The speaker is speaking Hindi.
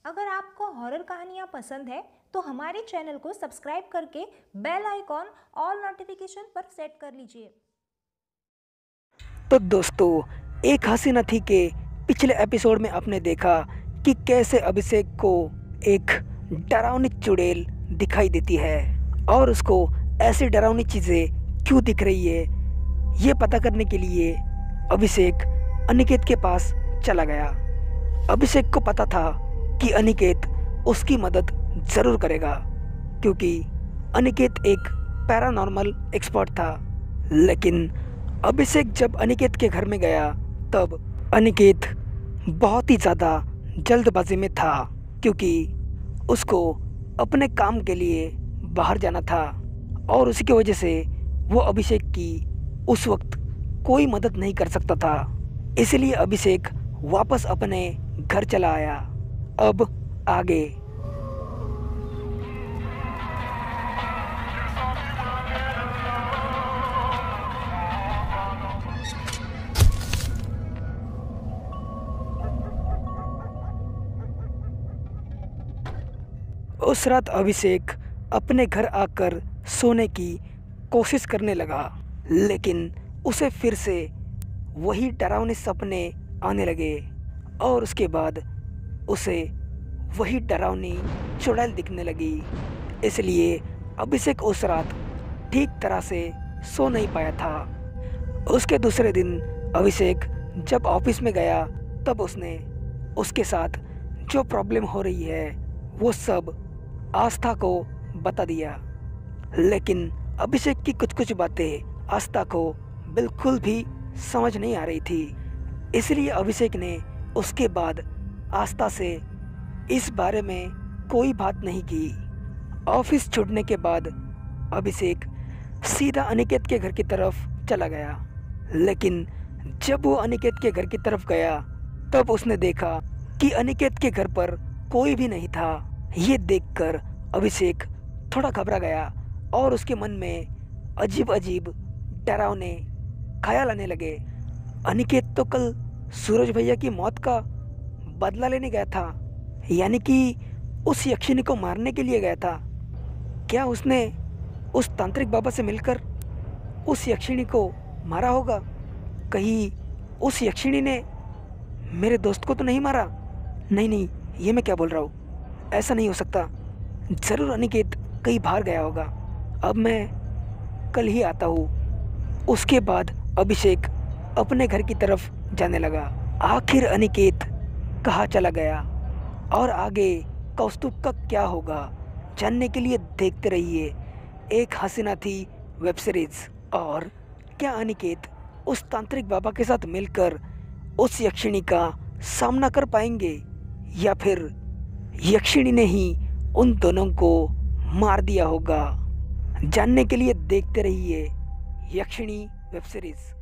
अगर आपको हॉरर कहानियाँ पसंद है तो हमारे चैनल को सब्सक्राइब करके बेल आइकॉन ऑल नोटिफिकेशन पर सेट कर लीजिए। तो दोस्तों, एक हंसी न थी के पिछले एपिसोड में आपने देखा कि कैसे अभिषेक को एक डरावनी चुड़ैल दिखाई देती है और उसको ऐसी डरावनी चीज़ें क्यों दिख रही है, ये पता करने के लिए अभिषेक अनिकेत के पास चला गया। अभिषेक को पता था कि अनिकेत उसकी मदद ज़रूर करेगा क्योंकि अनिकेत एक पैरानॉर्मल एक्सपर्ट था। लेकिन अभिषेक जब अनिकेत के घर में गया तब अनिकेत बहुत ही ज़्यादा जल्दबाजी में था क्योंकि उसको अपने काम के लिए बाहर जाना था और उसी की वजह से वो अभिषेक की उस वक्त कोई मदद नहीं कर सकता था। इसलिए अभिषेक वापस अपने घर चला आया। अब आगे उस रात अभिषेक अपने घर आकर सोने की कोशिश करने लगा, लेकिन उसे फिर से वही डरावने सपने आने लगे और उसके बाद उसे वही डरावनी चुड़ैल दिखने लगी। इसलिए अभिषेक उस रात ठीक तरह से सो नहीं पाया था। उसके दूसरे दिन अभिषेक जब ऑफिस में गया तब उसने उसके साथ जो प्रॉब्लम हो रही है वो सब आस्था को बता दिया। लेकिन अभिषेक की कुछ कुछ बातें आस्था को बिल्कुल भी समझ नहीं आ रही थी। इसलिए अभिषेक ने उसके बाद आस्था से इस बारे में कोई बात नहीं की। ऑफिस छूटने के बाद अभिषेक सीधा अनिकेत के घर की तरफ चला गया। लेकिन जब वो अनिकेत के घर की तरफ गया तब उसने देखा कि अनिकेत के घर पर कोई भी नहीं था। ये देखकर अभिषेक थोड़ा घबरा गया और उसके मन में अजीब अजीब डरावने ख्याल आने लगे। अनिकेत तो कल सूरज भैया की मौत का बदला लेने गया था, यानी कि उस यक्षिणी को मारने के लिए गया था। क्या उसने उस तांत्रिक बाबा से मिलकर उस यक्षिणी को मारा होगा? कहीं उस यक्षिणी ने मेरे दोस्त को तो नहीं मारा? नहीं नहीं, ये मैं क्या बोल रहा हूँ, ऐसा नहीं हो सकता। ज़रूर अनिकेत कहीं बाहर गया होगा। अब मैं कल ही आता हूँ। उसके बाद अभिषेक अपने घर की तरफ जाने लगा। आखिर अनिकेत कहाँ चला गया और आगे कौस्तुभ का क्या होगा, जानने के लिए देखते रहिए एक हसीना थी वेब सीरीज। और क्या अनिकेत उस तांत्रिक बाबा के साथ मिलकर उस यक्षिणी का सामना कर पाएंगे या फिर यक्षिणी ने ही उन दोनों को मार दिया होगा? जानने के लिए देखते रहिए यक्षिणी वेब सीरीज।